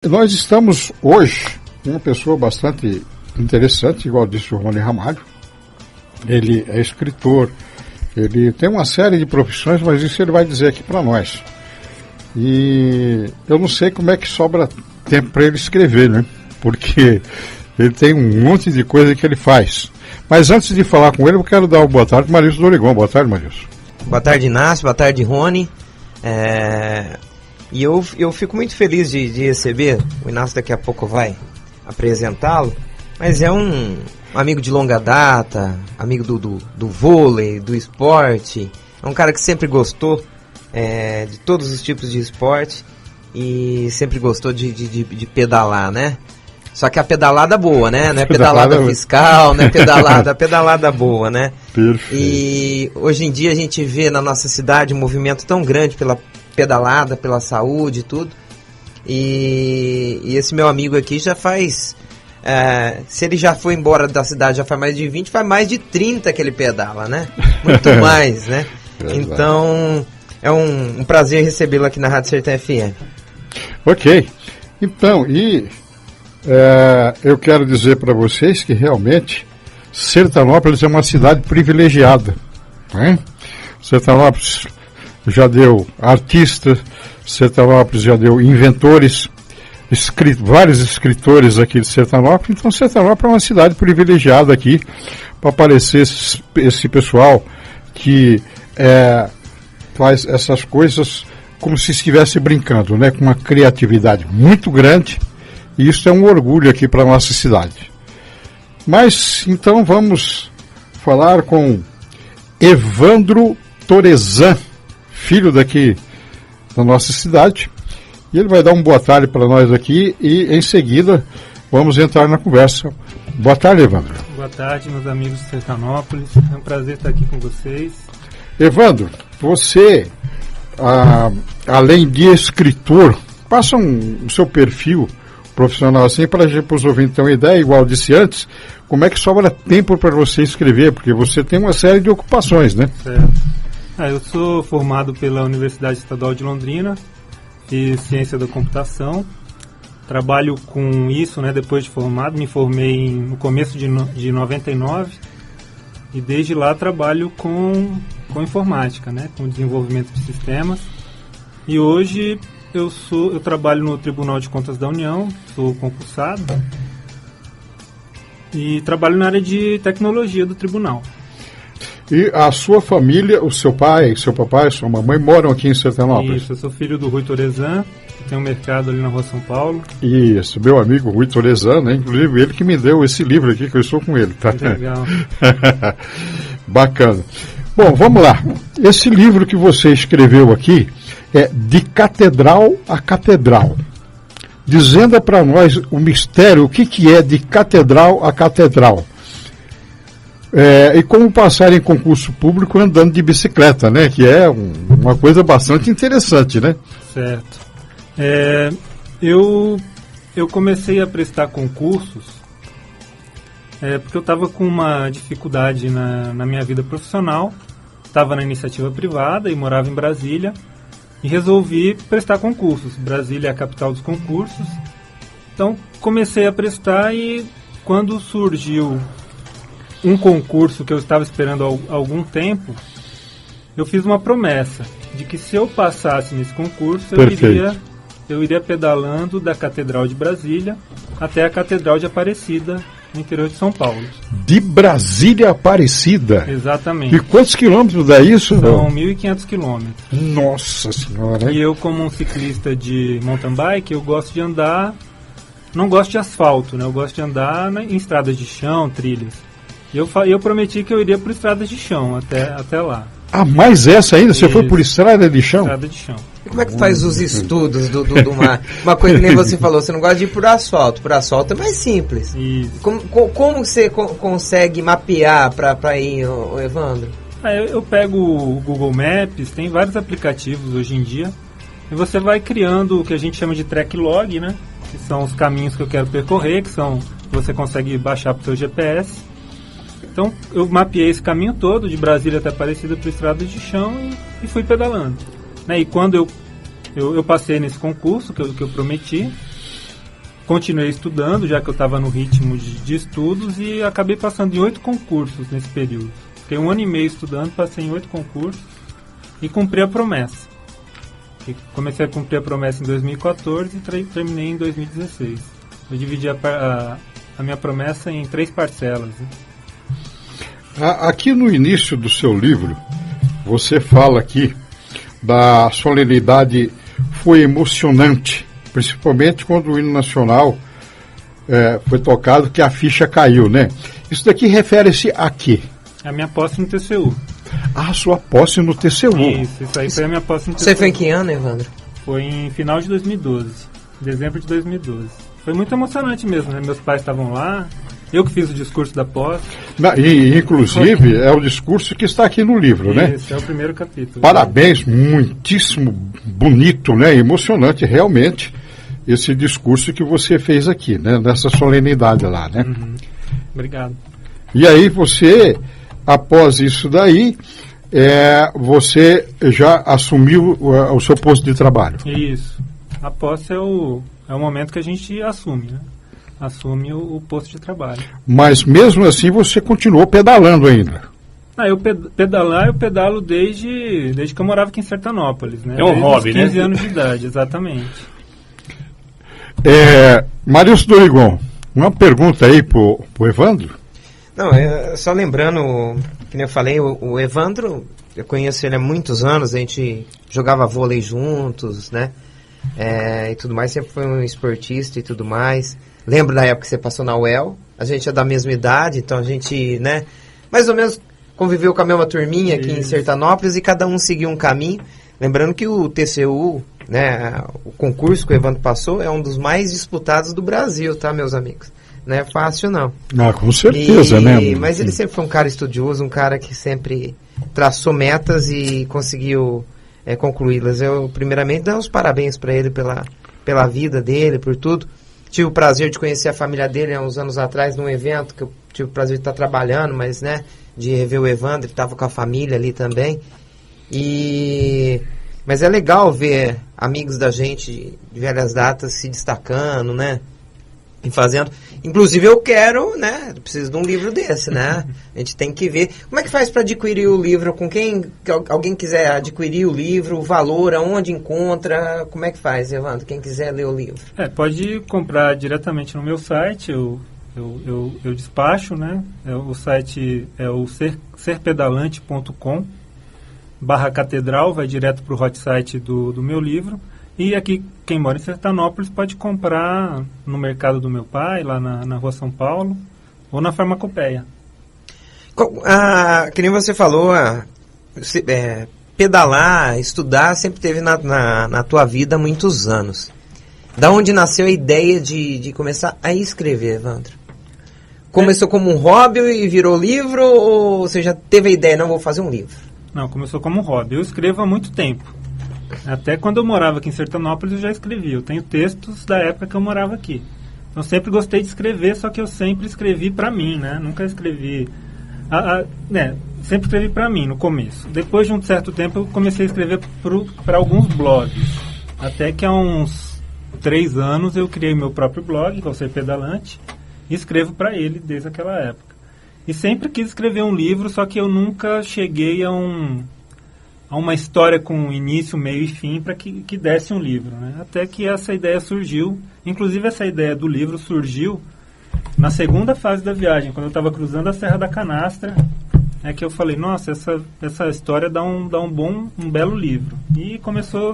Nós estamos hoje com uma pessoa bastante interessante, igual disse o Rony Ramalho. Ele é escritor, ele tem uma série de profissões, mas isso ele vai dizer aqui para nós. E eu não sei como é que sobra tempo para ele escrever, né? Porque ele tem um monte de coisa que ele faz. Mas antes de falar com ele, eu quero dar uma boa tarde para Marilson Dorigon. Boa tarde, Marilson. Boa tarde, Inácio. Boa tarde, Rony. E eu fico muito feliz de receber, o Inácio daqui a pouco vai apresentá-lo, mas é um amigo de longa data, amigo do vôlei, do esporte, é um cara que sempre gostou de todos os tipos de esporte e sempre gostou de pedalar, né? Só que a pedalada boa, né? Não é pedalada fiscal, não é pedalada boa, né? Perfeito. E hoje em dia a gente vê na nossa cidade um movimento tão grande pela pedalada, pela saúde e tudo. E esse meu amigo aqui já faz... se ele já foi embora da cidade já faz mais de 20, faz mais de 30 que ele pedala, né? Muito mais, né? Então, é um prazer recebê-lo aqui na Rádio Sertã FM. Ok. Então, eu quero dizer para vocês que realmente Sertanópolis é uma cidade privilegiada, né? Sertanópolis já deu artistas, Sertanópolis já deu inventores, vários escritores aqui de Sertanópolis. Então Sertanópolis é uma cidade privilegiada aqui para aparecer esse pessoal que faz essas coisas como se estivesse brincando, né? Com uma criatividade muito grande, e isso é um orgulho aqui para a nossa cidade. Mas então vamos falar com Evandro Torezan, filho daqui da nossa cidade, e ele vai dar uma boa tarde para nós aqui e em seguida vamos entrar na conversa. Boa tarde, Evandro. Boa tarde, meus amigos de Sertanópolis, é um prazer estar aqui com vocês. Evandro, você, além de escritor, passa o seu perfil profissional assim para os ouvintes terem uma ideia, igual eu disse antes, como é que sobra tempo para você escrever, porque você tem uma série de ocupações, né? Certo. Eu sou formado pela Universidade Estadual de Londrina, fiz Ciência da Computação, trabalho com isso, né, depois de formado, me formei no começo de 99 e desde lá trabalho com informática, né, com desenvolvimento de sistemas. E hoje eu trabalho no Tribunal de Contas da União, sou concursado e trabalho na área de tecnologia do tribunal. E a sua família, o seu pai, seu papai, sua mamãe moram aqui em Sertanópolis? Isso, eu sou filho do Rui Torezan, que tem um mercado ali na Rua São Paulo. Isso, meu amigo Rui Torezan, né? Inclusive ele que me deu esse livro aqui, que eu estou com ele, tá? Legal. Bacana. Bom, vamos lá. Esse livro que você escreveu aqui é De Catedral a Catedral. Dizendo para nós o mistério, o que é de catedral a catedral. E como passar em concurso público andando de bicicleta, né? Que é uma coisa bastante interessante, né? Certo. Eu comecei a prestar concursos porque eu estava com uma dificuldade na minha vida profissional. Estava na iniciativa privada e morava em Brasília. E resolvi prestar concursos. Brasília é a capital dos concursos. Então comecei a prestar e quando surgiu um concurso que eu estava esperando há algum tempo, eu fiz uma promessa de que se eu passasse nesse concurso, eu iria pedalando da Catedral de Brasília até a Catedral de Aparecida, no interior de São Paulo. De Brasília a Aparecida? Exatamente. E quantos quilômetros dá isso? São 1.500 quilômetros. Nossa Senhora! E eu, como um ciclista de mountain bike, eu gosto de andar, não gosto de asfalto, né? Eu gosto de andar em estradas de chão, trilhas. E eu prometi que eu iria por estradas de chão até lá. Ah, mais essa ainda? Você foi por estrada de chão? Estrada de chão. E como é que faz os estudos de uma coisa que nem você falou? Você não gosta de ir por asfalto. Por asfalto é mais simples. Isso. Como você consegue mapear para ir, Evandro? Eu pego o Google Maps, tem vários aplicativos hoje em dia. E você vai criando o que a gente chama de track log, né? Que são os caminhos que eu quero percorrer, que você consegue baixar para o seu GPS. Então eu mapeei esse caminho todo, de Brasília até Aparecida por estradas de chão e fui pedalando. E quando eu passei nesse concurso que eu prometi, continuei estudando, já que eu estava no ritmo de estudos, e acabei passando em 8 concursos nesse período. Fiquei 1 ano e meio estudando, passei em 8 concursos e cumpri a promessa. E comecei a cumprir a promessa em 2014 e terminei em 2016. Eu dividi a minha promessa em 3 parcelas. Né? Aqui no início do seu livro, você fala aqui da solenidade, foi emocionante, principalmente quando o hino nacional foi tocado, que a ficha caiu, né? Isso daqui refere-se a quê? A minha posse no TCU. A sua posse no TCU. Isso aí foi a minha posse no TCU. Você foi em que ano, Evandro? Foi em final de 2012, dezembro de 2012. Foi muito emocionante mesmo, né? Meus pais estavam lá, eu que fiz o discurso da posse. Inclusive, é o discurso que está aqui no livro, né? Esse é o primeiro capítulo. Parabéns, muitíssimo bonito, né? Emocionante, realmente, esse discurso que você fez aqui, né? Nessa solenidade lá, né? Uhum. Obrigado. E aí você, após isso daí, você já assumiu o seu posto de trabalho. Isso. A posse é o momento que a gente assume, né? Assume o posto de trabalho. Mas mesmo assim você continuou pedalando ainda. Eu pedalo desde que eu morava aqui em Sertanópolis, né? É um desde hobby, os 15 né? anos de idade, exatamente. Marilson Dorigon, uma pergunta aí pro Evandro. Não, só lembrando, que nem eu falei, o Evandro, eu conheço ele há muitos anos, a gente jogava vôlei juntos, né? E tudo mais, sempre foi um esportista e tudo mais. Lembro da época que você passou na UEL, a gente é da mesma idade, então a gente, né, mais ou menos conviveu com a mesma turminha aqui em Sertanópolis e cada um seguiu um caminho. Lembrando que o TCU, né, o concurso que o Evandro passou, é um dos mais disputados do Brasil, tá, meus amigos? Não é fácil, não. Com certeza, né? Mas ele sempre foi um cara estudioso, um cara que sempre traçou metas e conseguiu concluí-las. Eu, primeiramente, dou os parabéns para ele pela vida dele, por tudo. Tive o prazer de conhecer a família dele há uns anos atrás, num evento que eu tive o prazer de estar trabalhando, mas, né, de rever o Evandro, que estava com a família ali também. Mas é legal ver amigos da gente de velhas datas se destacando, né? E fazendo. Inclusive eu quero, né? Preciso de um livro desse, né? A gente tem que ver. Como é que faz para adquirir o livro? Com quem alguém quiser adquirir o livro, o valor, aonde encontra? Como é que faz, Evandro? Quem quiser ler o livro? Pode comprar diretamente no meu site, eu despacho, né? O site é o serpedalante.com/catedral, vai direto para o hot site do meu livro. E aqui, quem mora em Sertanópolis pode comprar no mercado do meu pai, lá na Rua São Paulo, ou na Farmacopeia. Que nem você falou, pedalar, estudar, sempre teve na tua vida há muitos anos. Da onde nasceu a ideia de começar a escrever, Evandro? Começou como um hobby e virou livro, ou você já teve a ideia, não, vou fazer um livro? Não, começou como um hobby. Eu escrevo há muito tempo. Até quando eu morava aqui em Sertanópolis eu já escrevi. Eu tenho textos da época que eu morava aqui. Então sempre gostei de escrever, só que eu sempre escrevi pra mim, né? Nunca escrevi... sempre escrevi pra mim no começo. Depois de um certo tempo eu comecei a escrever para alguns blogs. Até que há uns 3 anos eu criei meu próprio blog, que é o Ser Pedalante, e escrevo para ele desde aquela época. E sempre quis escrever um livro, só que eu nunca cheguei a uma história com início, meio e fim para que desse um livro, né? Até que essa ideia surgiu. Inclusive essa ideia do livro surgiu na segunda fase da viagem, quando eu estava cruzando a Serra da Canastra, que eu falei, nossa, essa história dá um belo livro. E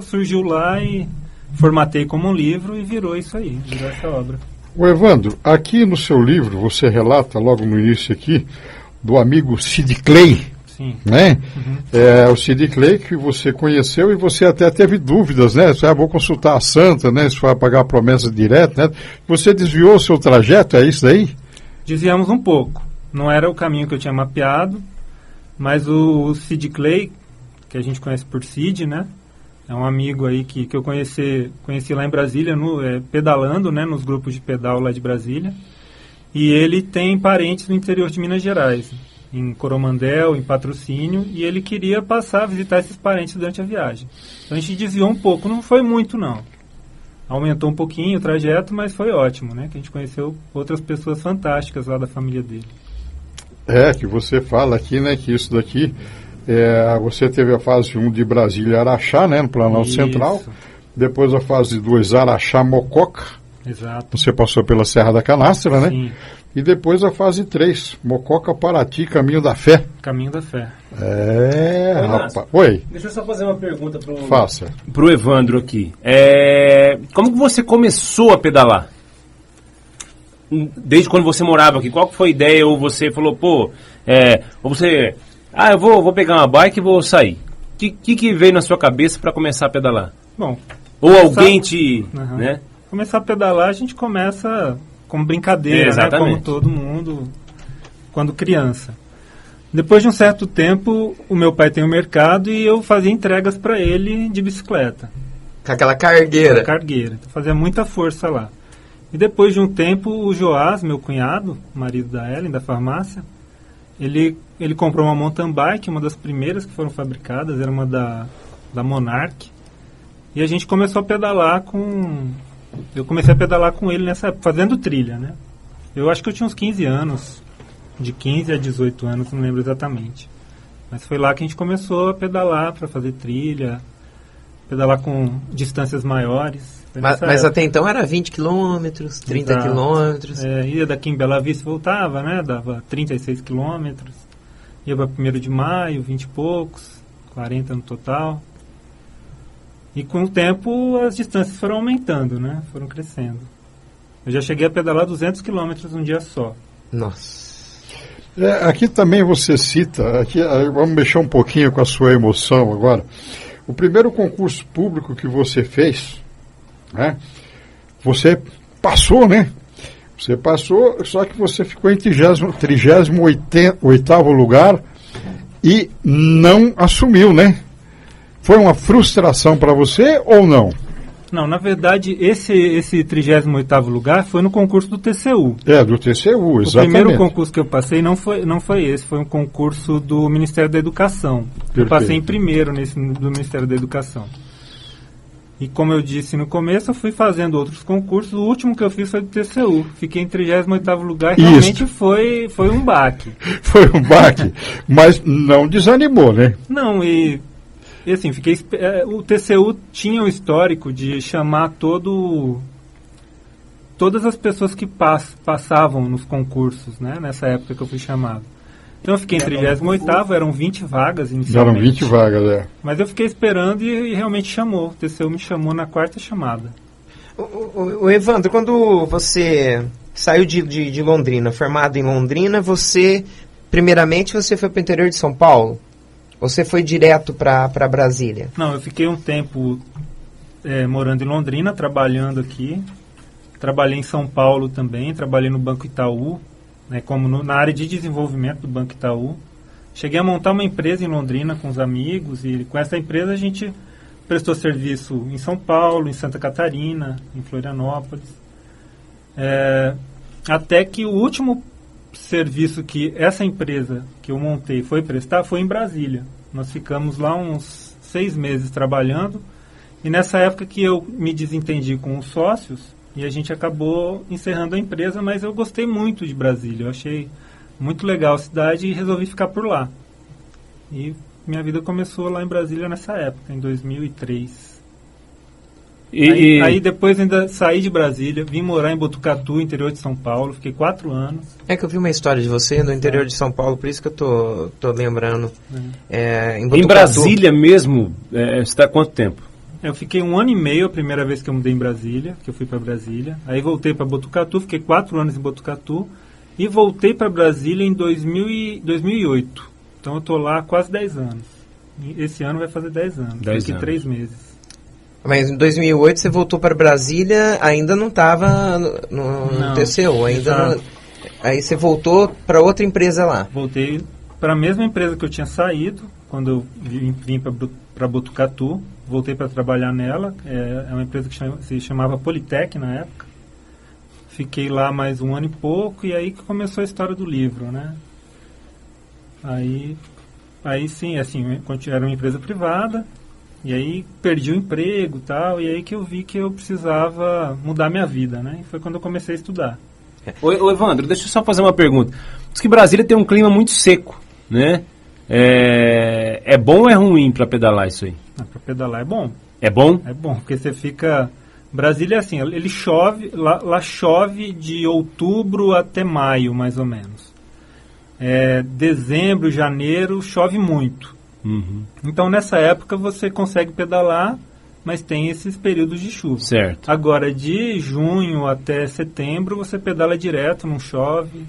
surgiu lá e formatei como um livro e virou isso aí, virou essa obra. O Evandro, aqui no seu livro você relata logo no início aqui do amigo Sid Clay. Sim. Né? Uhum. O Sid Clay que você conheceu e você até teve dúvidas, né? Vou consultar a santa, né? Se vai pagar a promessa direta, né? Você desviou o seu trajeto, é isso aí? Desviamos um pouco. Não era o caminho que eu tinha mapeado, mas o Sid Clay, que a gente conhece por Sid, né? É um amigo aí que eu conheci lá em Brasília, pedalando, né? Nos grupos de pedal lá de Brasília. E ele tem parentes no interior de Minas Gerais, em Coromandel, em Patrocínio, e ele queria passar a visitar esses parentes durante a viagem. Então a gente desviou um pouco, não foi muito não. Aumentou um pouquinho o trajeto, mas foi ótimo, né? Que a gente conheceu outras pessoas fantásticas lá da família dele. Que você fala aqui, né, que isso daqui, você teve a fase 1 de Brasília-Araxá, né, no Planalto Central, depois a fase 2, Araxá-Mococa, exato. Você passou pela Serra da Canastra, né? Sim. E depois a fase 3, Mococa-Paraty, Caminho da Fé. Caminho da Fé. Rapaz. Oi. Deixa eu só fazer uma pergunta Faça. Pro Evandro aqui. Como que você começou a pedalar? Desde quando você morava aqui, qual que foi a ideia? Ou você falou, ou você, eu vou pegar uma bike e vou sair. O que veio na sua cabeça para começar a pedalar? Bom, ou alguém te, né? Começar a pedalar, a gente começa como brincadeira, né? Como todo mundo, quando criança. Depois de um certo tempo, o meu pai tem um mercado e eu fazia entregas para ele de bicicleta. Com aquela cargueira. Então, fazia muita força lá. E depois de um tempo, o Joás, meu cunhado, marido da Ellen, da farmácia, ele comprou uma mountain bike, uma das primeiras que foram fabricadas, era uma da Monarch. E a gente começou a pedalar eu comecei a pedalar com ele nessa época, fazendo trilha, né? Eu acho que eu tinha uns 15 anos, de 15 a 18 anos, não lembro exatamente. Mas foi lá que a gente começou a pedalar para fazer trilha, pedalar com distâncias maiores. Mas até então era 20 quilômetros, 30 quilômetros. Ia daqui em Bela Vista e voltava, né? Dava 36 quilômetros. Ia para 1º de maio, 20 e poucos, 40 no total. E com o tempo as distâncias foram aumentando, né? Foram crescendo. Eu já cheguei a pedalar 200 quilômetros um dia só. Nossa. Aqui também você cita, vamos mexer um pouquinho com a sua emoção agora. O primeiro concurso público que você fez, né? Você passou, né? Você passou, só que você ficou em 38º lugar e não assumiu, né? Foi uma frustração para você ou não? Não, na verdade, esse 38º lugar foi no concurso do TCU. Do TCU, exatamente. O primeiro concurso que eu passei não foi esse, foi um concurso do Ministério da Educação. Perfeito. Eu passei em primeiro do Ministério da Educação. E como eu disse no começo, eu fui fazendo outros concursos. O último que eu fiz foi do TCU. Fiquei em 38º lugar e realmente foi um baque. Foi um baque, mas não desanimou, né? Não, e assim, o TCU tinha o histórico de chamar todas as pessoas que passavam nos concursos, né? Nessa época que eu fui chamado. Então eu fiquei em 38º, eram 20 vagas inicialmente. Eram 20 vagas, Mas eu fiquei esperando e realmente chamou. O TCU me chamou na 4ª chamada. O Evandro, quando você saiu de Londrina, formado em Londrina, primeiramente você foi para o interior de São Paulo? Ou você foi direto para Brasília? Não, eu fiquei um tempo morando em Londrina, trabalhando aqui. Trabalhei em São Paulo também, trabalhei no Banco Itaú, né, na área de desenvolvimento do Banco Itaú. Cheguei a montar uma empresa em Londrina com os amigos e com essa empresa a gente prestou serviço em São Paulo, em Santa Catarina, em Florianópolis. Até que o último serviço que essa empresa que eu montei foi prestar foi em Brasília. Nós ficamos lá uns 6 meses trabalhando e nessa época que eu me desentendi com os sócios e a gente acabou encerrando a empresa, mas eu gostei muito de Brasília, eu achei muito legal a cidade e resolvi ficar por lá. E minha vida começou lá em Brasília nessa época, em 2003. Aí depois ainda saí de Brasília, vim morar em Botucatu, interior de São Paulo, fiquei 4 anos. É que eu vi uma história de você no interior de São Paulo, por isso que eu tô lembrando. Em Brasília mesmo, você está há quanto tempo? Eu fiquei 1 ano e meio a primeira vez que eu mudei em Brasília, que eu fui para Brasília. Aí voltei para Botucatu, fiquei 4 anos em Botucatu e voltei para Brasília em 2008. Então eu estou lá há quase 10 anos. Esse ano vai fazer 10 anos, daqui 3 meses. Mas em 2008 você voltou para Brasília, ainda não estava no TCU, ainda não, aí você voltou para outra empresa lá? Voltei para a mesma empresa que eu tinha saído, quando eu vim para Botucatu, voltei para trabalhar nela, é uma empresa que se chamava Politec na época. Fiquei lá mais 1 ano e pouco, e aí que começou a história do livro, né? Aí sim, assim, era uma empresa privada, E aí perdi o emprego e tal, e aí que eu vi que eu precisava mudar minha vida, né? E foi quando eu comecei a estudar. Ô Evandro, deixa eu só fazer uma pergunta. Diz que Brasília tem um clima muito seco, né? É bom ou é ruim para pedalar isso aí? Para pedalar é bom. É bom? É bom, porque você fica... Brasília é assim, ele chove, lá chove de outubro até maio, mais ou menos. Dezembro, janeiro, chove muito. Uhum. Então, nessa época, você consegue pedalar, mas tem esses períodos de chuva. Certo. Agora, de junho até setembro, você pedala direto, não chove.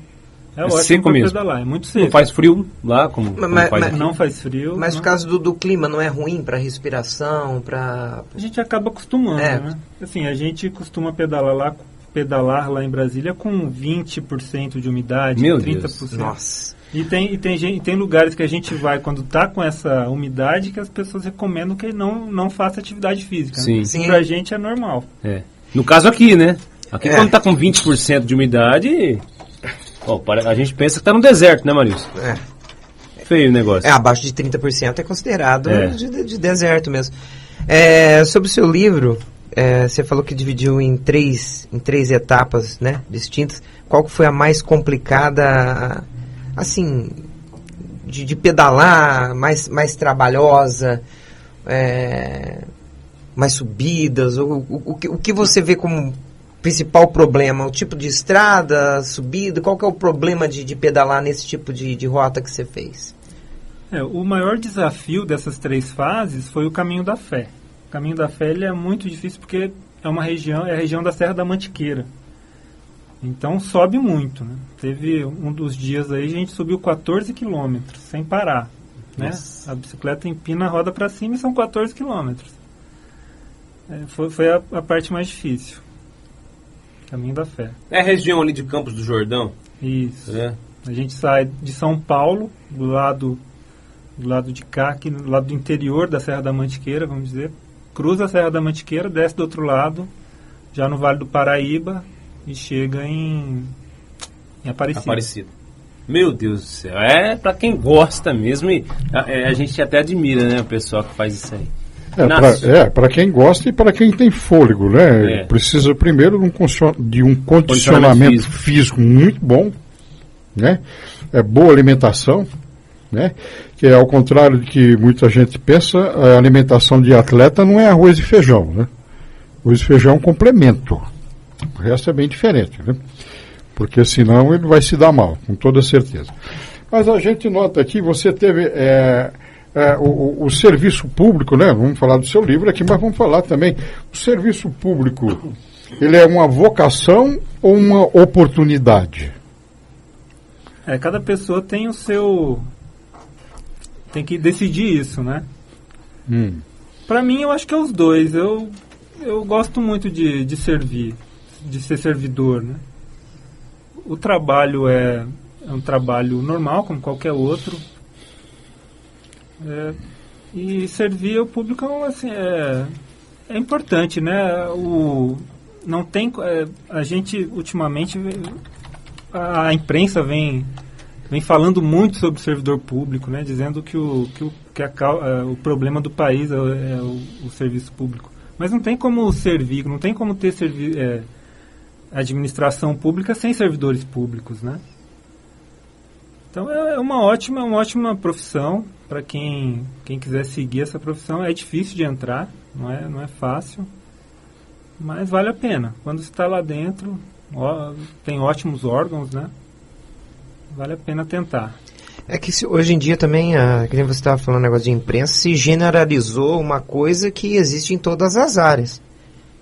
É ótimo seco para mesmo. pedalar, é muito seco. Não faz frio lá, como faz aqui? Não faz frio. Mas não. por causa do clima, não é ruim para respiração, para... A gente acaba acostumando, né? Assim, a gente costuma pedalar lá em Brasília com 20% de umidade, Meu 30%. Deus. Nossa. E tem lugares que a gente vai quando está com essa umidade que as pessoas recomendam que não faça atividade física. Sim. Né? Sim. Pra gente é normal. No caso aqui, né? Aqui quando tá com 20% de umidade... a gente pensa que tá no deserto, né, Marilson? Feio o negócio. Abaixo de 30% é considerado de deserto mesmo. Sobre o seu livro, você falou que dividiu em três etapas, né, distintas. Qual que foi a mais complicada, assim, de pedalar, mais trabalhosa, mais subidas? O que você vê como principal problema? O tipo de estrada, subida? Qual que é o problema de pedalar nesse tipo de rota que você fez? O maior desafio dessas 3 fases foi o Caminho da Fé. O Caminho da Fé ele é muito difícil porque é a região da Serra da Mantiqueira. Então sobe muito, né? Teve um dos dias aí, a gente subiu 14 quilômetros sem parar, né? A bicicleta empina a roda para cima e são 14 quilômetros. Foi a parte mais difícil. Caminho da Fé. É a região ali de Campos do Jordão? Isso. A gente sai de São Paulo, do lado de cá, aqui do lado do interior da Serra da Mantiqueira, vamos dizer. Cruza a Serra da Mantiqueira, desce do outro lado, já no Vale do Paraíba, e chega em Aparecida. Meu Deus do céu. Pra quem gosta mesmo, e a gente até admira, né, o pessoal que faz isso aí. Para quem gosta e para quem tem fôlego, né? Precisa primeiro de um condicionamento físico muito bom, né? Boa alimentação, né? Que é ao contrário do que muita gente pensa, a alimentação de atleta não é arroz e feijão, né? Arroz e feijão é um complemento. O resto é bem diferente, né? Porque senão ele vai se dar mal, com toda certeza. Mas a gente nota aqui, você teve... o serviço público, né? Vamos falar do seu livro aqui, mas vamos falar também. O serviço público, ele é uma vocação ou uma oportunidade? Cada pessoa tem o seu... Tem que decidir isso, né? Para mim, eu acho que é os dois. Eu gosto muito de servir, de ser servidor, né? O trabalho é um trabalho normal, como qualquer outro. E servir o público assim, é importante, né? Não tem, a gente ultimamente a imprensa vem falando muito sobre o servidor público, né? Dizendo que o problema do país é o serviço público. Mas não tem como servir, não tem como ter administração pública sem servidores públicos, né? Então é uma ótima profissão para quem quiser seguir essa profissão. É difícil de entrar, não é fácil, mas vale a pena. Quando você está lá dentro, tem ótimos órgãos, né? Vale a pena tentar. É que hoje em dia também, que nem você estava falando, negócio de imprensa, se generalizou uma coisa que existe em todas as áreas.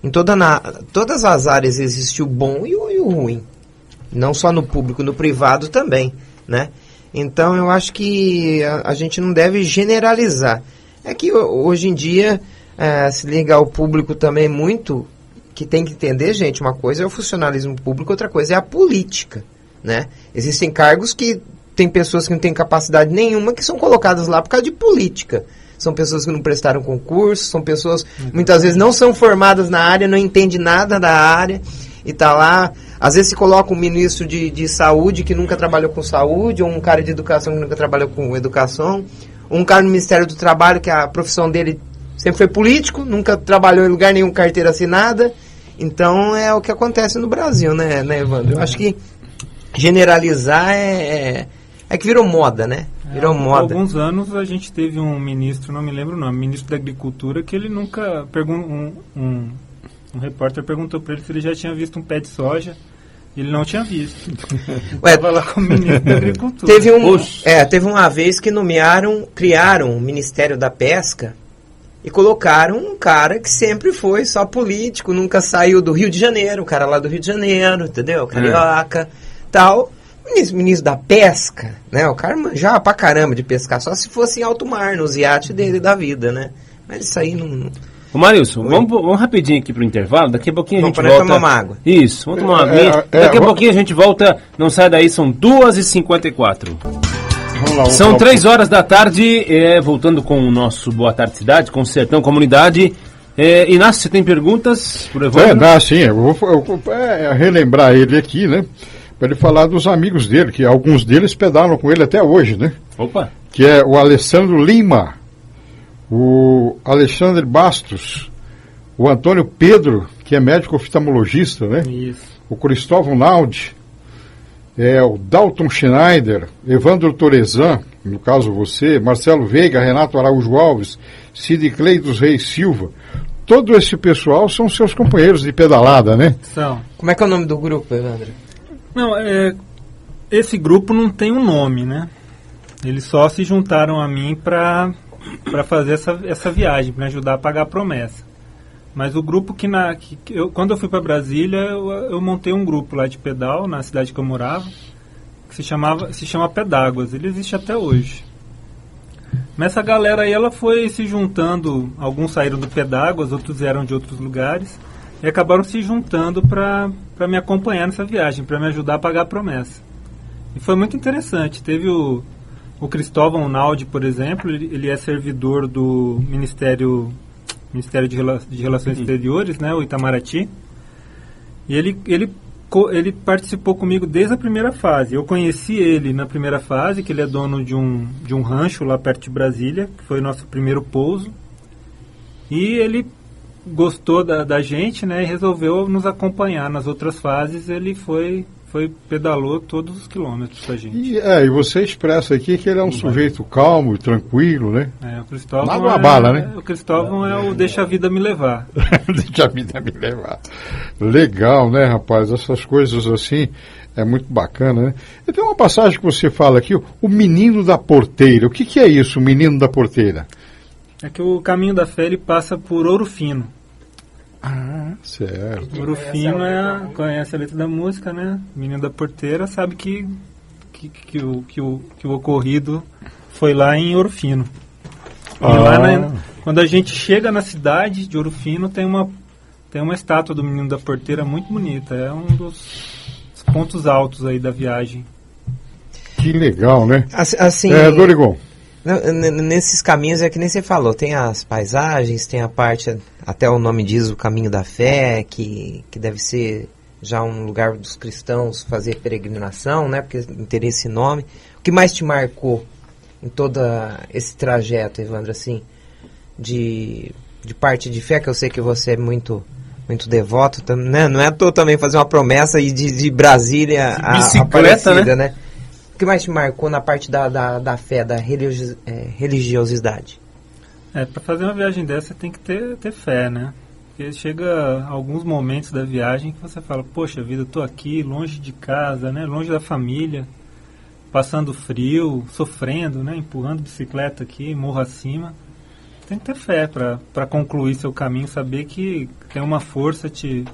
Em todas as áreas existe o bom e o ruim. Não só no público, no privado também, né? Então eu acho que a gente não deve generalizar. É que hoje em dia se liga ao público também muito, que tem que entender, gente, uma coisa é o funcionalismo público, outra coisa é a política, né? Existem cargos que tem pessoas que não têm capacidade nenhuma que são colocadas lá por causa de política. São pessoas que não prestaram concurso, são pessoas que muitas vezes não são formadas na área, não entendem nada da área e tá lá. Às vezes se coloca um ministro de saúde que nunca trabalhou com saúde, ou um cara de educação que nunca trabalhou com educação, ou um cara no Ministério do Trabalho que a profissão dele sempre foi político, nunca trabalhou em lugar nenhum, carteira assinada. Então é o que acontece no Brasil, né, Evandro? Eu acho que generalizar é que virou moda, né? Virou moda. Há alguns anos a gente teve um ministro, não me lembro o nome, ministro da Agricultura, que ele nunca um repórter perguntou para ele se ele já tinha visto um pé de soja. Ele não tinha visto. Estava lá como ministro da Agricultura. Teve uma vez que criaram o Ministério da Pesca e colocaram um cara que sempre foi só político, nunca saiu do Rio de Janeiro, o cara lá do Rio de Janeiro, entendeu? Carioca, tal. Ministro da Pesca, né? O cara manjava pra caramba de pescar, só se fosse em alto mar, nos iates dele da vida, né? Mas isso aí não... Ô Marilson, vamos rapidinho aqui pro intervalo, daqui a pouquinho a gente volta. Vamos tomar uma água. Isso, vamos tomar uma aguinha. Daqui a pouquinho a gente volta, não sai daí, são 2h54. São 3 horas da tarde, voltando com o nosso Boa Tarde Cidade, com o Sertão Comunidade. Inácio, você tem perguntas por Evandro? Sim, eu vou relembrar ele aqui, né? Para ele falar dos amigos dele, que alguns deles pedalam com ele até hoje, né? Opa! Que é o Alessandro Lima, o Alexandre Bastos, o Antônio Pedro, que é médico oftalmologista, né? Isso. O Cristóvão Naldi, o Dalton Schneider, Evandro Torezan, no caso você, Marcelo Veiga, Renato Araújo Alves, Cid Clay dos Reis Silva. Todo esse pessoal são seus companheiros de pedalada, né? São. Como é que é o nome do grupo, Evandro? Não, esse grupo não tem um nome, né? Eles só se juntaram a mim para fazer essa viagem, para me ajudar a pagar a promessa. Mas o grupo quando eu fui para Brasília, eu montei um grupo lá de pedal, na cidade que eu morava, que se chama Pedáguas. Ele existe até hoje. Mas essa galera aí, ela foi se juntando, alguns saíram do Pedáguas, outros eram de outros lugares, e acabaram se juntando para me acompanhar nessa viagem, para me ajudar a pagar a promessa. E foi muito interessante. Teve o Cristóvão Naldi, por exemplo, ele é servidor do Ministério de Relações Exteriores, né, o Itamaraty, e ele participou comigo desde a primeira fase. Eu conheci ele na primeira fase, que ele é dono de um rancho lá perto de Brasília, que foi o nosso primeiro pouso, e ele gostou da gente, né, e resolveu nos acompanhar nas outras fases. Ele pedalou todos os quilômetros com a gente. E você expressa aqui que ele é um sujeito calmo e tranquilo, né? O Cristóvão Nada uma bala, né? O Cristóvão é o deixa a vida me levar. Deixa a vida me levar. Legal, né, rapaz? Essas coisas assim é muito bacana, né? E tem uma passagem que você fala aqui, o menino da porteira. O que é isso, o menino da porteira? É que o caminho da fé, ele passa por Ouro Fino. Ah, certo. Ouro Fino conhece a letra da música, né? Menino da Porteira sabe que o ocorrido foi lá em Ouro Fino. E lá quando a gente chega na cidade de Ouro Fino, tem uma estátua do Menino da Porteira muito bonita. É um dos pontos altos aí da viagem. Que legal, né? Assim, Dorigon. Nesses caminhos é que nem você falou, tem as paisagens, tem a parte, até o nome diz, o caminho da fé, que deve ser já um lugar dos cristãos fazer peregrinação, né, porque teria esse nome. O que mais te marcou em todo esse trajeto, Evandro, assim, de parte de fé, que eu sei que você é muito devoto, né? Não é à toa também fazer uma promessa e de Brasília a Aparecida, né? O que mais te marcou na parte da fé, da religiosidade? Para fazer uma viagem dessa, você tem que ter fé, né? Porque chega alguns momentos da viagem que você fala, poxa vida, eu tô aqui, longe de casa, né? Longe da família, passando frio, sofrendo, né? Empurrando bicicleta aqui, morro acima. Tem que ter fé para concluir seu caminho, saber que tem uma força te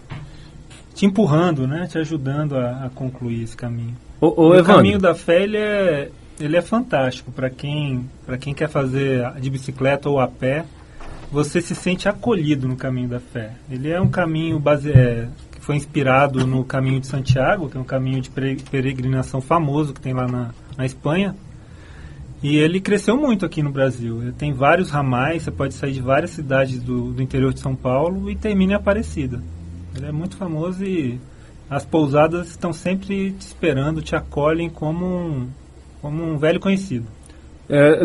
empurrando, né? Te ajudando a concluir esse caminho. O caminho da fé, ele é fantástico para quem quer fazer de bicicleta ou a pé. Você se sente acolhido no caminho da fé. Ele é um caminho que foi inspirado no caminho de Santiago, que é um caminho de peregrinação famoso que tem lá na Espanha. E ele cresceu muito aqui no Brasil. Ele tem vários ramais, você pode sair de várias cidades do interior de São Paulo e termina em Aparecida. Ele é muito famoso e as pousadas estão sempre te esperando, te acolhem como um velho conhecido.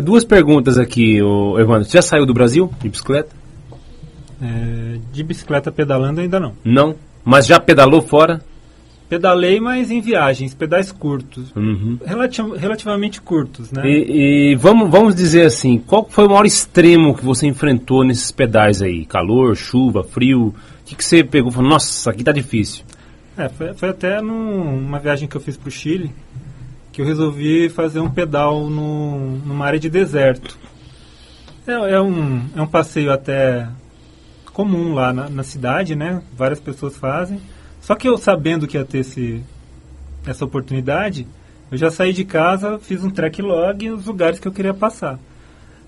2 perguntas aqui, Evandro. Você já saiu do Brasil de bicicleta? De bicicleta pedalando ainda não. Não? Mas já pedalou fora? Pedalei, mas em viagens, pedais curtos. Relativamente curtos, né? E vamos dizer assim, qual foi o maior extremo que você enfrentou nesses pedais aí? Calor, chuva, frio? O que você pegou e falou, nossa, aqui tá difícil? Foi até numa viagem que eu fiz pro Chile, que eu resolvi fazer um pedal numa área de deserto. É um passeio até comum lá na cidade, né? Várias pessoas fazem. Só que eu, sabendo que ia ter essa oportunidade, eu já saí de casa, fiz um track log nos lugares que eu queria passar.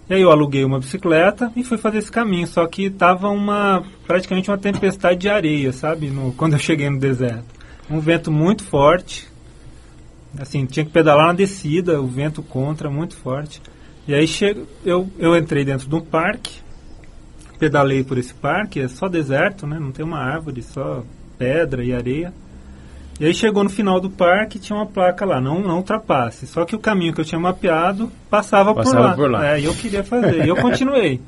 E aí eu aluguei uma bicicleta e fui fazer esse caminho. Só que estava praticamente uma tempestade de areia, sabe? Quando eu cheguei no deserto. Um vento muito forte. Assim, tinha que pedalar na descida, o vento contra, muito forte. E aí eu entrei dentro de um parque, pedalei por esse parque, é só deserto, né? Não tem uma árvore, só pedra e areia. E aí chegou no final do parque, tinha uma placa lá, não ultrapasse. Só que o caminho que eu tinha mapeado passava por lá. E eu queria fazer, e eu continuei.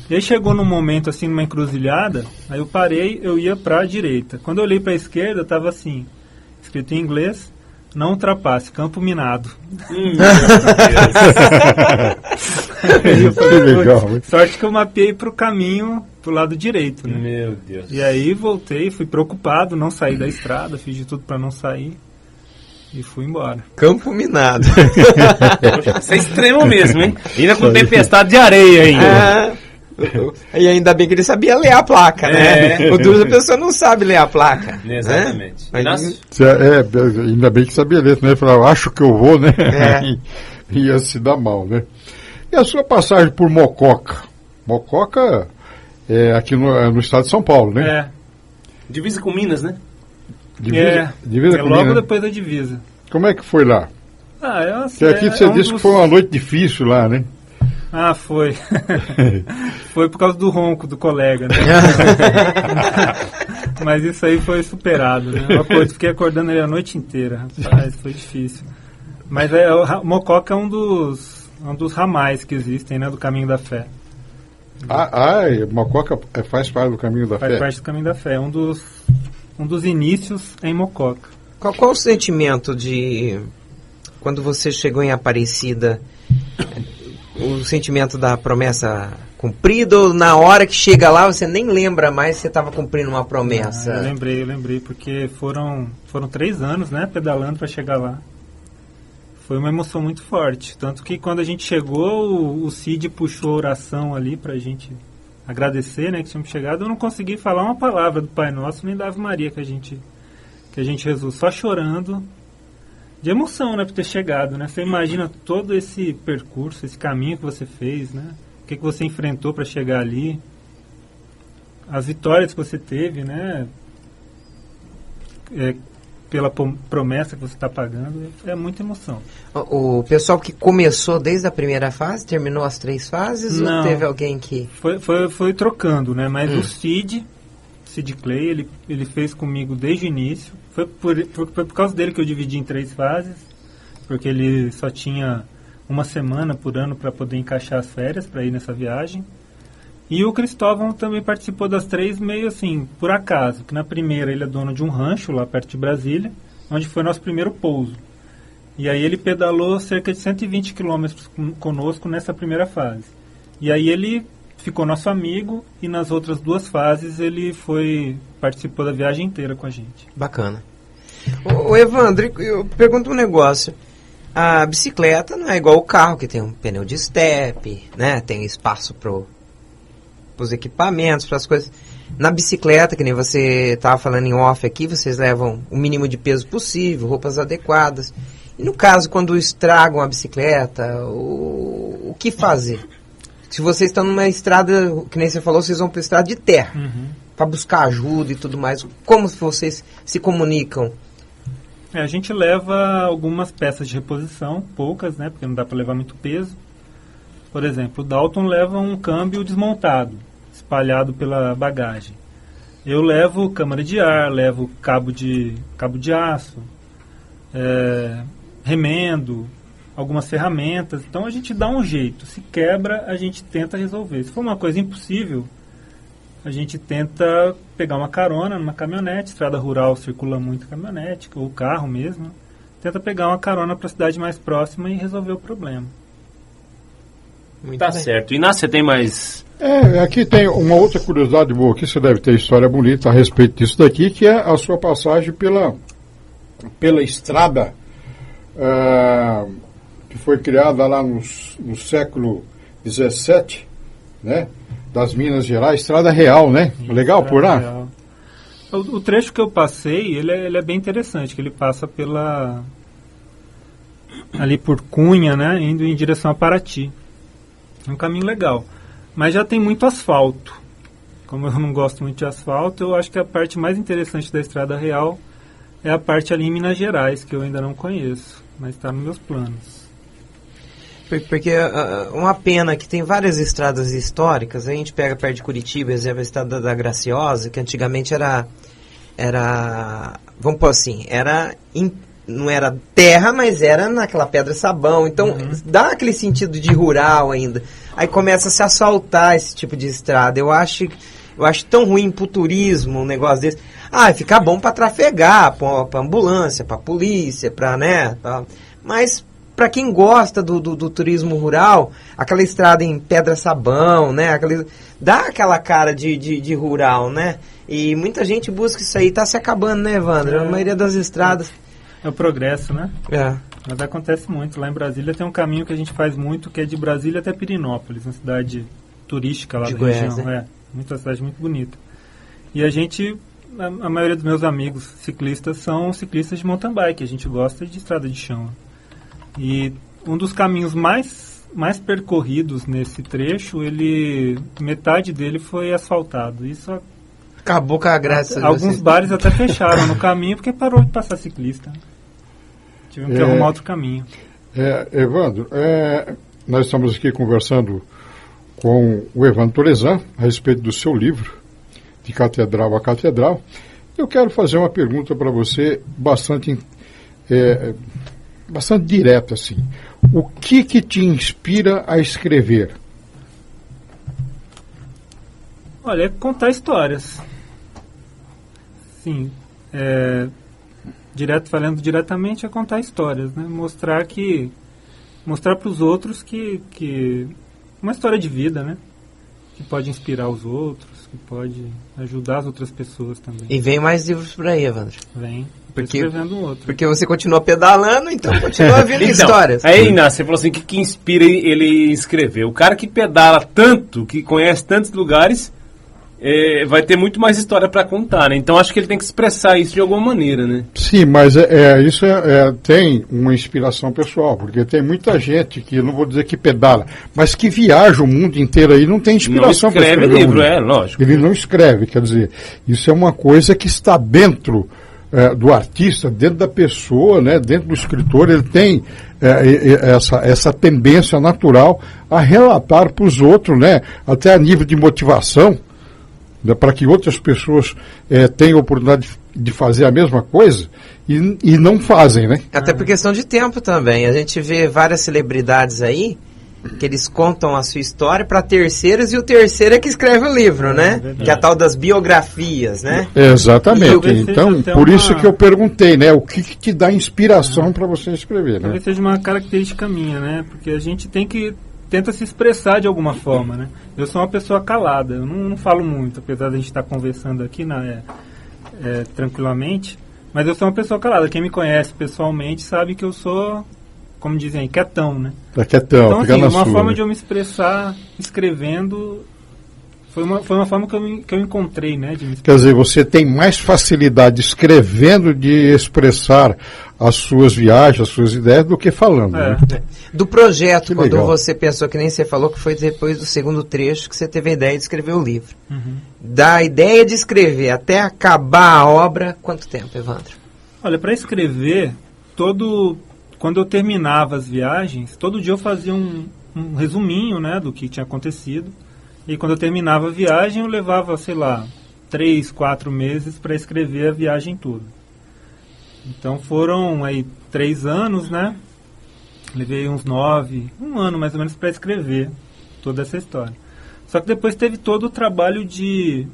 E aí chegou num momento assim, numa encruzilhada, aí eu parei, eu ia pra direita. Quando eu olhei pra esquerda, tava assim, escrito em inglês, não ultrapasse, campo minado. Eu falei, legal, sorte que eu mapeei pro caminho pro lado direito, né? Meu Deus. E aí voltei, fui preocupado, não saí da estrada, fiz de tudo para não sair e fui embora. Campo minado. Isso é extremo mesmo, hein? Ainda com tempestade de areia ainda. E ainda bem que ele sabia ler a placa, né? O duro, a pessoa não sabe ler a placa. Exatamente. Né? Ainda bem que sabia ler, né? Falar, acho que eu vou, né? Ia se dar mal, né? E a sua passagem por Mococa? Mococa é aqui no estado de São Paulo, né? Divisa com Minas, né? Divisa com logo Minas. Depois da divisa. Como é que foi lá? Assim, Porque aqui você disse que foi uma noite difícil lá, né? Foi. Foi por causa do ronco do colega, né? Mas isso aí foi superado, né? Fiquei acordando ele a noite inteira, rapaz, foi difícil. Mas o Mococa é um dos ramais que existem, né? Do Caminho da Fé. Mococa faz parte do Caminho da Fé? Faz parte do Caminho da Fé, um dos inícios em Mococa. Qual o sentimento de quando você chegou em Aparecida? O sentimento da promessa cumprida, ou na hora que chega lá você nem lembra mais se você estava cumprindo uma promessa? Eu lembrei, porque foram 3 anos, né, pedalando para chegar lá. Foi uma emoção muito forte, tanto que quando a gente chegou, o Cid puxou a oração ali pra gente agradecer, né, que tínhamos chegado. Eu não consegui falar uma palavra do Pai Nosso, nem da Ave Maria que a gente rezou, só chorando de emoção, né, por ter chegado, né? Você imagina todo esse percurso, esse caminho que você fez, né? O que você enfrentou para chegar ali, as vitórias que você teve, né? Pela promessa que você está pagando, é muita emoção. O pessoal que começou desde a primeira fase, terminou as 3 fases? Não, ou teve alguém que... Foi trocando, né? Mas o Cid Clay, ele fez comigo desde o início. Foi por causa dele que eu dividi em 3 fases, porque ele só tinha uma semana por ano para poder encaixar as férias para ir nessa viagem. E o Cristóvão também participou das 3 meio assim, por acaso, que na primeira ele é dono de um rancho lá perto de Brasília, onde foi nosso primeiro pouso. E aí ele pedalou cerca de 120 quilômetros conosco nessa primeira fase. E aí ele ficou nosso amigo e nas outras 2 fases ele participou da viagem inteira com a gente. Bacana. Ô Evandro, eu pergunto um negócio. A bicicleta não é igual o carro, que tem um pneu de estepe, né? Tem espaço para os equipamentos, para as coisas. Na bicicleta, que nem você estava falando em off aqui, vocês levam o mínimo de peso possível, roupas adequadas. E no caso, quando estragam a bicicleta, o que fazer? Se vocês estão numa estrada, que nem você falou, vocês vão para estrada de terra, para buscar ajuda e tudo mais. Como vocês se comunicam? A gente leva algumas peças de reposição, poucas, né? Porque não dá para levar muito peso. Por exemplo, o Dalton leva um câmbio desmontado, espalhado pela bagagem. Eu levo câmara de ar, levo cabo de aço, remendo, algumas ferramentas. Então a gente dá um jeito. Se quebra, a gente tenta resolver. Se for uma coisa impossível, a gente tenta pegar uma carona numa caminhonete, estrada rural circula muito caminhonete, ou carro mesmo, tenta pegar uma carona para a cidade mais próxima e resolver o problema. Muito tá bem. Certo. Inácio, você tem mais... Aqui tem uma outra curiosidade boa, aqui você deve ter história bonita a respeito disso daqui, que é a sua passagem pela estrada que foi criada lá no século XVII, né, das Minas Gerais, Estrada Real, né? Sim, legal por lá? O trecho que eu passei, ele é bem interessante, que ele passa ali por Cunha, né, indo em direção a Paraty. É um caminho legal. Mas já tem muito asfalto. Como eu não gosto muito de asfalto, eu acho que a parte mais interessante da Estrada Real é a parte ali em Minas Gerais, que eu ainda não conheço, mas está nos meus planos. Porque uma pena que tem várias estradas históricas. A gente pega perto de Curitiba, exemplo, a Estrada da Graciosa, que antigamente era vamos pôr assim, não era terra, mas era naquela pedra-sabão. Então, dá aquele sentido de rural ainda. Aí começa a se asfaltar esse tipo de estrada. Eu acho tão ruim pro turismo um negócio desse. Fica bom para trafegar, para ambulância, para polícia, mas para quem gosta do turismo rural, aquela estrada em pedra-sabão, né? Dá aquela cara de rural, né? E muita gente busca isso aí. Tá se acabando, né, Evandro? A maioria das estradas... É o progresso, né? Mas acontece muito. Lá em Brasília tem um caminho que a gente faz muito, que é de Brasília até Pirinópolis, uma cidade turística lá da região. Uma cidade muito bonita. E a maioria dos meus amigos ciclistas são ciclistas de mountain bike. A gente gosta de estrada de chão. E um dos caminhos mais percorridos nesse trecho, metade dele foi asfaltado. Isso acabou com a graça. Alguns bares até fecharam no caminho porque parou de passar ciclista. Tivemos que arrumar outro caminho. Evandro, nós estamos aqui conversando com o Evandro Torezan a respeito do seu livro, De Catedral a Catedral. Eu quero fazer uma pergunta para você bastante direta, assim. O que te inspira a escrever? Olha, é contar histórias. Sim, falando diretamente, é contar histórias, né? Mostrar para os outros que uma história de vida, né? Que pode inspirar os outros, que pode ajudar as outras pessoas também. E vem mais livros por aí, Evandro? Vem. Escrevendo um outro. Porque você continua pedalando, então continua vendo histórias. Aí, Inácio, você falou assim, o que inspira ele escrever? O cara que pedala tanto, que conhece tantos lugares, vai ter muito mais história para contar, né? Então acho que ele tem que expressar isso de alguma maneira, né? Sim, mas isso tem uma inspiração pessoal, porque tem muita gente que, não vou dizer que pedala, mas que viaja o mundo inteiro aí, não tem inspiração para escrever livro, lógico. Ele não escreve, quer dizer, isso é uma coisa que está dentro do artista, dentro da pessoa, né, dentro do escritor. Ele tem essa tendência natural a relatar para os outros, né, até a nível de motivação, para que outras pessoas tenham a oportunidade de fazer a mesma coisa e não fazem, né? Até por questão de tempo também. A gente vê várias celebridades aí que eles contam a sua história para terceiros, e o terceiro é que escreve o livro, né? Que é a tal das biografias, né? Exatamente. Então, por isso que eu perguntei, né? O que te dá inspiração para você escrever, né? Talvez seja uma característica minha, né? Porque a gente tenta se expressar de alguma forma, né? Eu sou uma pessoa calada, eu não falo muito, apesar de a gente estar conversando aqui tranquilamente, mas eu sou uma pessoa calada. Quem me conhece pessoalmente sabe que eu sou, como dizem aí, quietão, né? Quietão, então, assim, uma forma né? de eu me expressar escrevendo foi uma forma que eu encontrei, né? Quer dizer, você tem mais facilidade escrevendo de expressar as suas viagens, as suas ideias, do que falando. Né? Do projeto, quando você pensou, que nem você falou, que foi depois do segundo trecho que você teve a ideia de escrever o livro. Da ideia de escrever até acabar a obra, quanto tempo, Evandro? Olha, para escrever, quando eu terminava as viagens, todo dia eu fazia um resuminho, né, do que tinha acontecido. E quando eu terminava a viagem, eu levava, 3, 4 meses para escrever a viagem toda. Então foram aí 3 anos, né? Levei uns 9, um ano mais ou menos para escrever toda essa história. Só que depois teve todo o trabalho de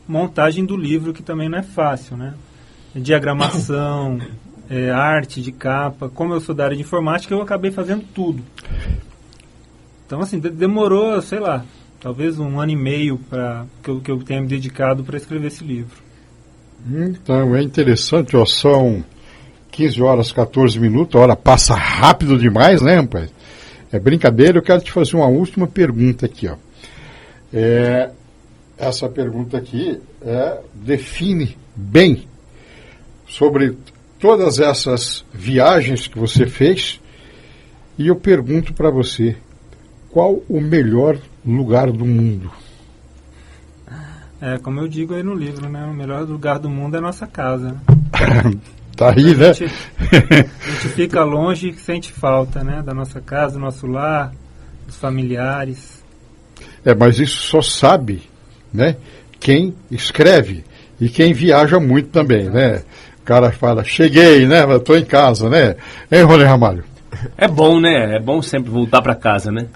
montagem do livro, que também não é fácil, né? Diagramação, arte de capa. Como eu sou da área de informática, eu acabei fazendo tudo. Então, assim, demorou, sei lá, talvez 1 ano e meio que eu tenha me dedicado para escrever esse livro. Então, é interessante, ó, são 15 horas, 14 minutos, a hora passa rápido demais, né, rapaz? É brincadeira, eu quero te fazer uma última pergunta aqui, ó. Essa pergunta aqui define bem sobre todas essas viagens que você fez, e eu pergunto para você, qual o melhor lugar do mundo? Como eu digo aí no livro, né? O melhor lugar do mundo é a nossa casa. Né? Tá aí, né? A gente fica longe e sente falta, né? Da nossa casa, do nosso lar, dos familiares. Mas isso só sabe, né? Quem escreve e quem viaja muito também, né? O cara fala, cheguei, né? Estou em casa, né? Hein, Rony Ramalho? É bom, né? É bom sempre voltar para casa, né?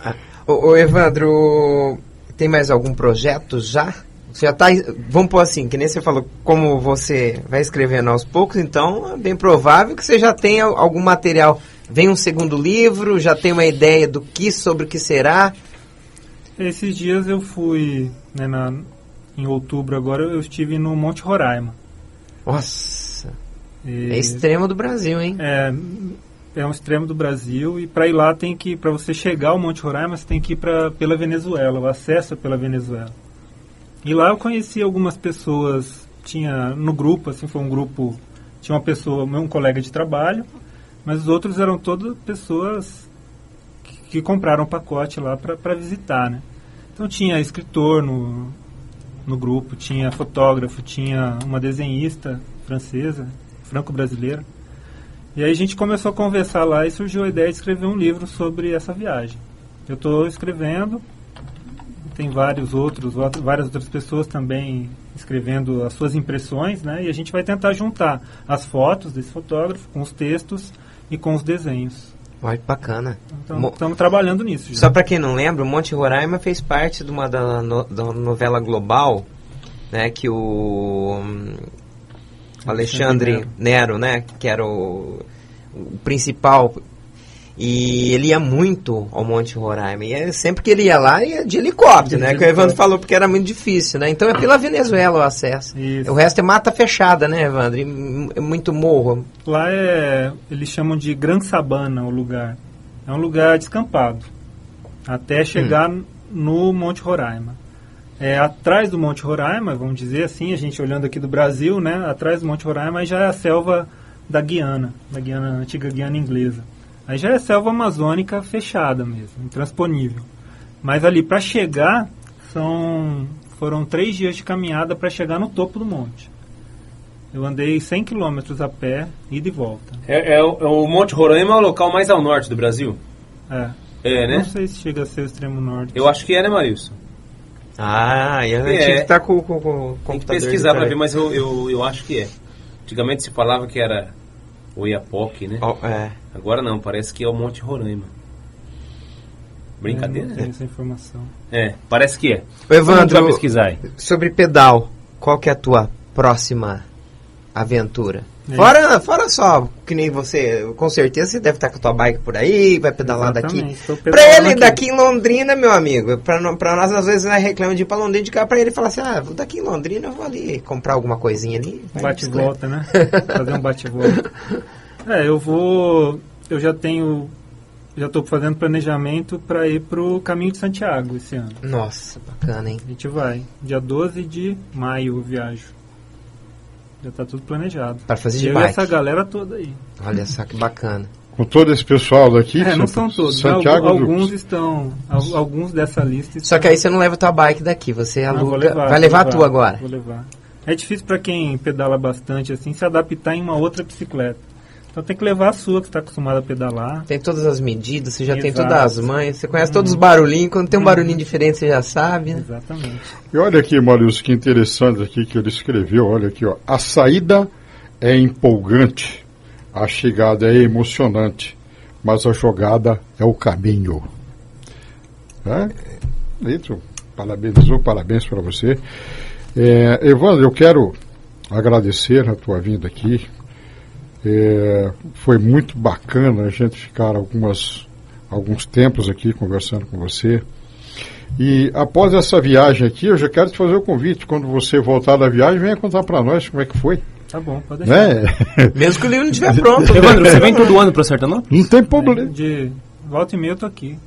Ô Evandro, tem mais algum projeto já? Você já tá, vamos pôr assim, que nem você falou, como você vai escrevendo aos poucos, então é bem provável que você já tenha algum material. Vem um segundo livro, já tem uma ideia sobre o que será? Esses dias eu fui, né, em outubro agora, eu estive no Monte Roraima. Nossa, é extremo do Brasil, hein? É um extremo do Brasil, e para ir lá para você chegar ao Monte Roraima, você tem que ir pela Venezuela, o acesso é pela Venezuela. E lá eu conheci algumas pessoas, no grupo, assim, foi um grupo, tinha uma pessoa, um colega de trabalho, mas os outros eram todas pessoas que compraram um pacote lá para visitar, né? Então tinha escritor no grupo, tinha fotógrafo, tinha uma desenhista francesa, franco-brasileira. E aí a gente começou a conversar lá e surgiu a ideia de escrever um livro sobre essa viagem. Eu estou escrevendo, tem várias outras pessoas também escrevendo as suas impressões, né? E a gente vai tentar juntar as fotos desse fotógrafo com os textos e com os desenhos. Olha, que bacana. Então, estamos trabalhando nisso já. Só para quem não lembra, o Monte Roraima fez parte de uma da novela Global, né? Que o Alexandre Nero, né? Que era o principal. E ele ia muito ao Monte Roraima. E sempre que ele ia lá, ia de helicóptero, né? Que o Evandro falou, porque era muito difícil, né? Então é pela Venezuela o acesso. Isso. O resto é mata fechada, né, Evandro? E é muito morro. Lá eles chamam de Gran Sabana o lugar. É um lugar descampado. Até chegar no Monte Roraima. Atrás do Monte Roraima, vamos dizer assim, a gente olhando aqui do Brasil, né? Atrás do Monte Roraima já é a selva da Guiana, antiga Guiana inglesa. Aí já é selva amazônica fechada mesmo, intransponível. Mas ali para chegar, foram 3 dias de caminhada para chegar no topo do monte. Eu andei 100 quilômetros a pé, ida e volta. O Monte Roraima é o local mais ao norte do Brasil? Né? Não sei se chega a ser o extremo norte. Eu acho que né, Marilson? E a gente tinha que estar com o computador. Tem que pesquisar para ver, mas eu acho que é. Antigamente se falava que era Oiapoque, né? Agora não, parece que é o Monte Roraima. Brincadeira? Não tenho essa informação. Parece que é. O Evandro, vai pesquisar aí. Sobre pedal, qual que é a tua próxima aventura? Fora só, que nem você, com certeza você deve estar com a tua bike por aí, vai pedalar daqui. Pra ele, daqui em Londrina, meu amigo, pra nós às vezes nós reclamamos de ir pra Londrina, de cá pra ele falar assim, vou daqui em Londrina, eu vou ali comprar alguma coisinha ali. Bate-volta, né? Fazer um bate-volta. Eu já estou fazendo planejamento para ir pro Caminho de Santiago esse ano. Nossa, bacana, hein? A gente vai, dia 12 de maio eu viajo. Já está tudo planejado. Para fazer de bike. bike. Essa galera toda aí. Olha só que bacana. Com todo esse pessoal daqui? Não são todos. Santiago alguns dessa lista estão. Só que aí você não leva a tua bike daqui, você aluga. Vai levar a tua agora? Vou levar. É difícil para quem pedala bastante assim se adaptar em uma outra bicicleta. Então tem que levar a sua, que está acostumado a pedalar. Tem todas as medidas, você já tem todas as manhas, você conhece todos os barulhinhos, quando tem um barulhinho diferente você já sabe, né? Exatamente. E olha aqui, Maurício, que interessante aqui que ele escreveu, olha aqui, ó. A saída é empolgante, a chegada é emocionante, mas a jogada é o caminho. Bonito. parabenizou, parabéns para você. Evandro, eu quero agradecer a tua vinda aqui. Foi muito bacana a gente ficar alguns tempos aqui conversando com você. E após essa viagem aqui, eu já quero te fazer o convite. Quando você voltar da viagem, venha contar para nós como é que foi. Tá bom, pode deixar. Né? Mesmo que o livro não estiver pronto. Evandro, você vem todo ano para Sertanópolis? Não tem problema. De volta e meia eu tô aqui.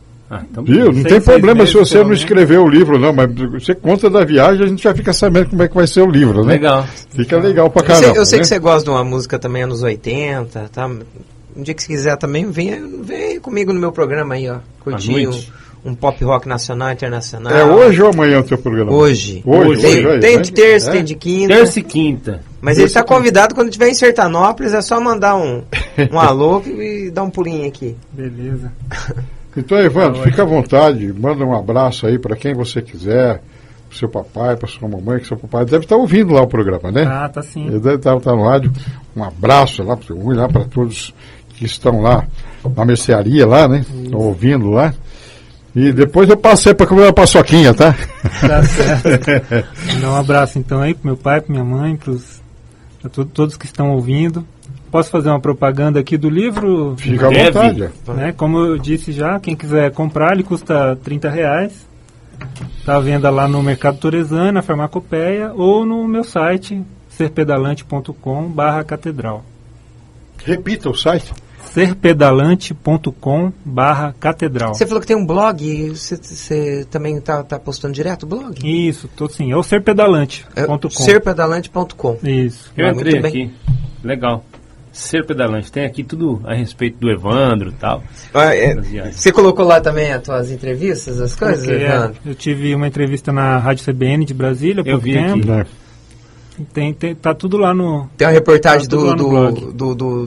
Então, viu? Não tem problema se você não escrever o livro, não, mas você conta da viagem, a gente já fica sabendo como é que vai ser o livro, né? Legal. Fica legal pra caramba. Eu sei que você gosta de uma música também anos 80, tá? Um dia que você quiser também, vem comigo no meu programa aí, ó. Curtir um pop rock nacional, internacional. É hoje ou amanhã o teu programa? Hoje. Hoje. Tem de terça, tem de quinta. Terça e quinta. Mas ele está convidado quando estiver em Sertanópolis, é só mandar um alô e dar um pulinho aqui. Beleza. Então, Evandro, fica à vontade, manda um abraço aí para quem você quiser, pro seu papai, para sua mamãe, que seu papai deve estar ouvindo lá o programa, né? Ah, tá sim. Ele deve estar no rádio. Um abraço lá para o lá para todos que estão lá na mercearia lá, né? Estão ouvindo lá. E depois eu passei para comer uma paçoquinha, tá? Tá certo. Dá um abraço então aí pro meu pai, pra minha mãe, para todos que estão ouvindo. Posso fazer uma propaganda aqui do livro? Fica à vontade. Né? Como eu disse já, quem quiser comprar, ele custa R$30. Está à venda lá no Mercado Torezan, na Farmacopeia, ou no meu site, serpedalante.com/catedral. Repita o site. serpedalante.com/catedral. Você falou que tem um blog, você também tá postando direto o blog? Isso, tô sim, é o serpedalante.com. Serpedalante.com. Isso. Eu entrei aqui, legal. Ser Pedalante, tem aqui tudo a respeito do Evandro e tal. Você colocou lá também as tuas entrevistas, as coisas, Evandro? Eu tive uma entrevista na Rádio CBN de Brasília, eu vi tempo. Aqui. Tá tudo lá no... Tem uma reportagem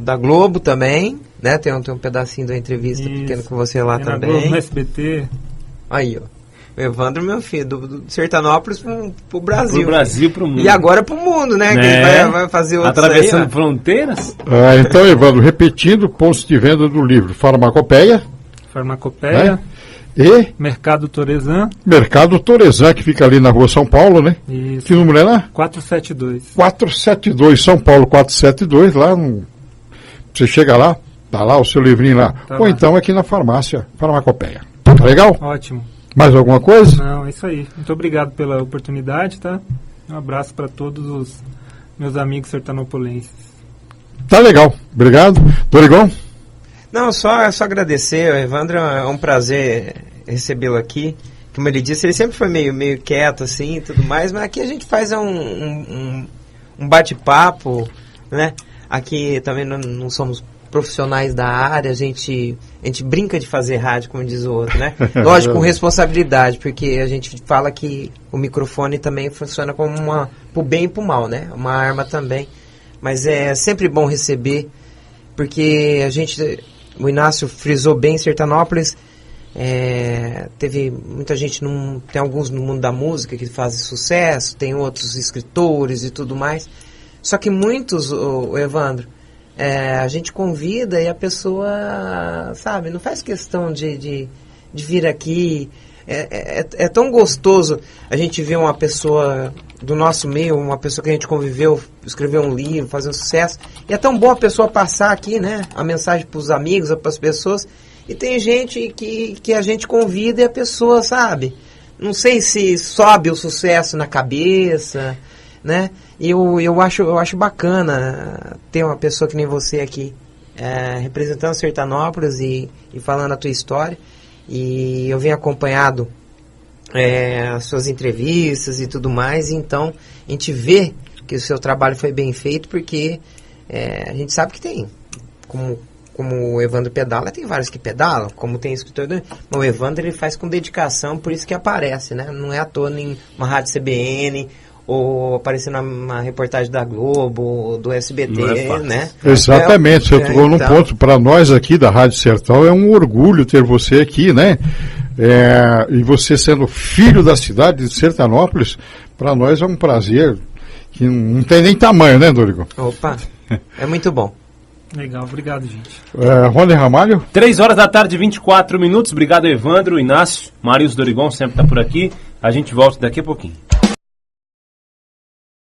da Globo também, né? Tem um pedacinho da entrevista pequeno com você lá também. Globo, no SBT. Aí, ó. O Evandro, meu filho, do Sertanópolis pro Brasil. Pro Brasil, pro mundo. E agora pro mundo, né? Que ele vai fazer outro. Atravessando aí, fronteiras? Então, Evandro, repetindo, pontos de venda do livro. Farmacopeia. Farmacopeia. Né? E? Mercado Torezan. Mercado Torezan, que fica ali na rua São Paulo, né? Isso. Que número é lá? 472. 472, São Paulo 472, lá você chega lá, tá lá o seu livrinho lá. Ou lá. Então aqui na farmácia, Farmacopeia. Tá legal? Ótimo. Mais alguma coisa? Não, é isso aí. Muito obrigado pela oportunidade, tá? Um abraço para todos os meus amigos sertanopolenses. Tá legal. Obrigado. Dorigão? Não, só agradecer. O Evandro, é um prazer recebê-lo aqui. Como ele disse, ele sempre foi meio quieto assim e tudo mais, mas aqui a gente faz um bate-papo, né? Aqui também não somos profissionais da área, a gente brinca de fazer rádio, como diz o outro, né? Lógico, com responsabilidade, porque a gente fala que o microfone também funciona como pro bem e pro mal, né? Uma arma também. Mas é sempre bom receber, porque o Inácio frisou bem, Sertanópolis, teve muita gente, tem alguns no mundo da música que fazem sucesso, tem outros escritores e tudo mais, só que muitos, o Evandro, a gente convida e a pessoa, sabe, não faz questão de vir aqui. É tão gostoso a gente ver uma pessoa do nosso meio, uma pessoa que a gente conviveu, escrever um livro, fazer um sucesso. E é tão bom a pessoa passar aqui, né, a mensagem para os amigos, para as pessoas. E tem gente que a gente convida e a pessoa, sabe, não sei se sobe o sucesso na cabeça, né? Eu acho bacana ter uma pessoa que nem você aqui, representando Sertanópolis e falando a tua história. E eu venho acompanhado as suas entrevistas e tudo mais, então a gente vê que o seu trabalho foi bem feito, porque a gente sabe que tem, como o Evandro pedala, tem vários que pedalam, como tem escritor, mas o Evandro ele faz com dedicação, por isso que aparece, né? Não é à toa em uma rádio CBN, ou aparecer numa reportagem da Globo, ou do SBT, né? Exatamente, você tocou num ponto, para nós aqui da Rádio Sertão, é um orgulho ter você aqui, né? E você sendo filho da cidade de Sertanópolis, para nós é um prazer que não tem nem tamanho, né, Dorigo? Opa, é muito bom. Legal, obrigado, gente. Rony Ramalho? 3 horas da tarde, 24 minutos. Obrigado, Evandro, Inácio, Marius Dorigon, sempre está por aqui. A gente volta daqui a pouquinho.